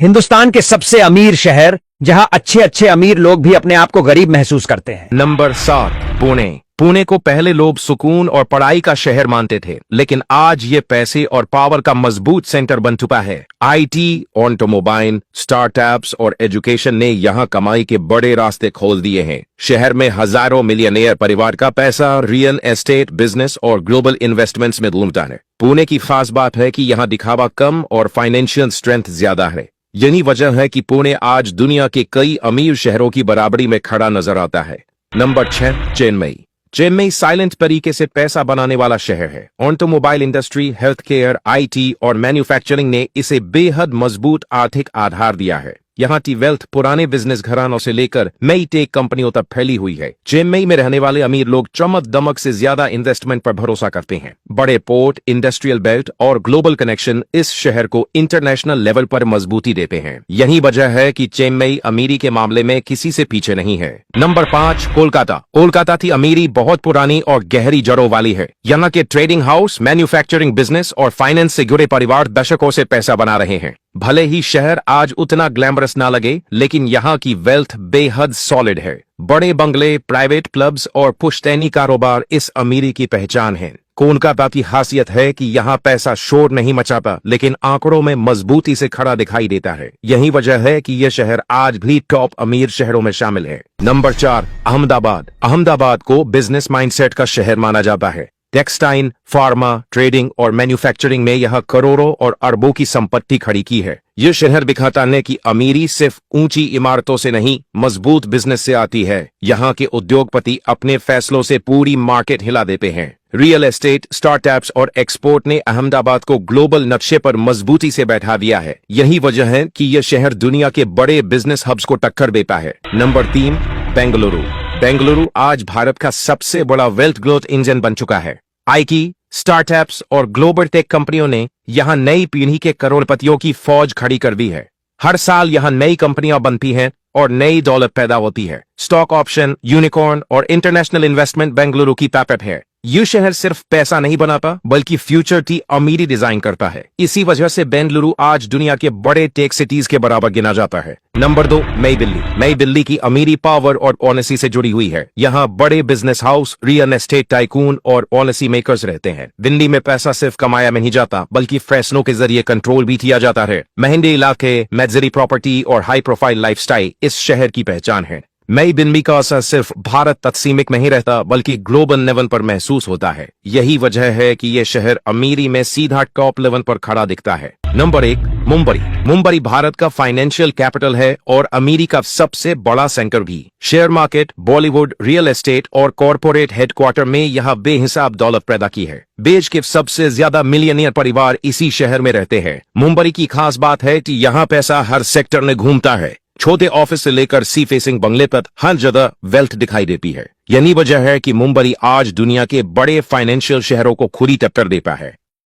हिंदुस्तान के सबसे अमीर शहर जहां अच्छे अच्छे अमीर लोग भी अपने आप को गरीब महसूस करते हैं। नंबर 7, पुणे। पुणे को पहले लोग सुकून और पढ़ाई का शहर मानते थे, लेकिन आज ये पैसे और पावर का मजबूत सेंटर बन चुका है। आईटी, ऑटोमोबाइल, स्टार्टअप्स और एजुकेशन ने यहाँ कमाई के बड़े रास्ते खोल दिए हैं। शहर में हजारों मिलियनेयर परिवार का पैसा रियल एस्टेट, बिजनेस और ग्लोबल इन्वेस्टमेंट्स में घूमता है। पुणे की खास बात है कि यहाँ दिखावा कम और फाइनेंशियल स्ट्रेंथ ज्यादा है। यही वजह है कि पुणे आज दुनिया के कई अमीर शहरों की बराबरी में खड़ा नजर आता है। नंबर 6, चेन्नई। चेन्नई साइलेंट तरीके से पैसा बनाने वाला शहर है। Automobile industry, health care, IT और मैन्युफैक्चरिंग ने इसे बेहद मजबूत आर्थिक आधार दिया है। यहाँ की वेल्थ पुराने बिजनेस घरानों से लेकर नई टेक कंपनियों तक फैली हुई है। चेन्नई में रहने वाले अमीर लोग चमक दमक से ज्यादा इन्वेस्टमेंट पर भरोसा करते हैं। बड़े पोर्ट, इंडस्ट्रियल बेल्ट और ग्लोबल कनेक्शन इस शहर को इंटरनेशनल लेवल पर मजबूती देते हैं। यही वजह है कि चेन्नई अमीरी के मामले में किसी से पीछे नहीं है। नंबर 5, कोलकाता। कोलकाता की अमीरी बहुत पुरानी और गहरी जड़ों वाली है। यहाँ के ट्रेडिंग हाउस, मैन्युफैक्चरिंग बिजनेस और फाइनेंस से जुड़े परिवार दशकों से पैसा बना रहे हैं। भले ही शहर आज उतना ग्लैमरस ना लगे, लेकिन यहाँ की वेल्थ बेहद सॉलिड है। बड़े बंगले, प्राइवेट क्लब्स और पुश्तैनी कारोबार इस अमीरी की पहचान है। कोलकाता की खासियत है कि यहाँ पैसा शोर नहीं मचाता, लेकिन आंकड़ों में मजबूती से खड़ा दिखाई देता है। यही वजह है कि यह शहर आज भी टॉप अमीर शहरों में शामिल है। नंबर 4, अहमदाबाद। अहमदाबाद को बिजनेस माइंडसेट का शहर माना जाता है। टेक्सटाइल, फार्मा, ट्रेडिंग और मैन्युफैक्चरिंग में यह करोड़ों और अरबों की संपत्ति खड़ी की है। यह शहर दिखाता है कि अमीरी सिर्फ ऊंची इमारतों से नहीं, मजबूत बिजनेस से आती है। यहाँ के उद्योगपति अपने फैसलों से पूरी मार्केट हिला देते हैं। रियल एस्टेट, स्टार्टअप्स और एक्सपोर्ट ने अहमदाबाद को ग्लोबल नक्शे पर मजबूती से बैठा दिया है। यही वजह है कि यह शहर दुनिया के बड़े बिजनेस हब्स को टक्कर देता है। नंबर 3, बेंगलुरु। बेंगलुरु आज भारत का सबसे बड़ा वेल्थ ग्रोथ इंजन बन चुका है। आईटी, स्टार्टअप्स और ग्लोबल टेक कंपनियों ने यहां नई पीढ़ी के करोड़पतियों की फौज खड़ी कर दी है। हर साल यहां नई कंपनियां बनती हैं और नई दौलत पैदा होती है। स्टॉक ऑप्शन, यूनिकॉर्न और इंटरनेशनल इन्वेस्टमेंट बेंगलुरु की ताकत है। ये शहर सिर्फ पैसा नहीं बनाता, बल्कि फ्यूचर की अमीरी डिजाइन करता है। इसी वजह से बेंगलुरु आज दुनिया के बड़े टेक सिटीज के बराबर गिना जाता है। नंबर 2, नई दिल्ली। नई दिल्ली की अमीरी पावर और पॉलिसी से जुड़ी हुई है। यहाँ बड़े business house, real estate tycoon और पॉलिसी मेकर्स रहते हैं। दिल्ली में पैसा सिर्फ कमाया में नहीं जाता, बल्कि फैसलों के जरिए कंट्रोल भी किया जाता है। महंगे इलाके, लग्जरी प्रॉपर्टी और हाई प्रोफाइल लाइफस्टाइल इस शहर की पहचान है। नई दिल्ली का असर सिर्फ भारत तक सीमित नहीं रहता, बल्कि ग्लोबल लेवल पर महसूस होता है। यही वजह है कि यह शहर अमीरी में सीधा टॉप लेवल पर खड़ा दिखता है। नंबर 1, मुंबई। मुंबई भारत का फाइनेंशियल कैपिटल है और अमीरी का सबसे बड़ा सेंटर भी। Share market, Bollywood, real estate और कॉर्पोरेट हेडक्वार्टर में यह बेहिसाब दौलत पैदा की है। देश के सबसे ज्यादा मिलियनियर परिवार इसी शहर में रहते हैं। मुंबई की खास बात है कि यहाँ पैसा हर सेक्टर में घूमता है। छोटे ऑफिस से लेकर सी फेसिंग बंगले तक हर जगह वेल्थ दिखाई देती है। यही वजह है कि मुंबई आज दुनिया के बड़े फाइनेंशियल शहरों को खुली टक्कर देता है।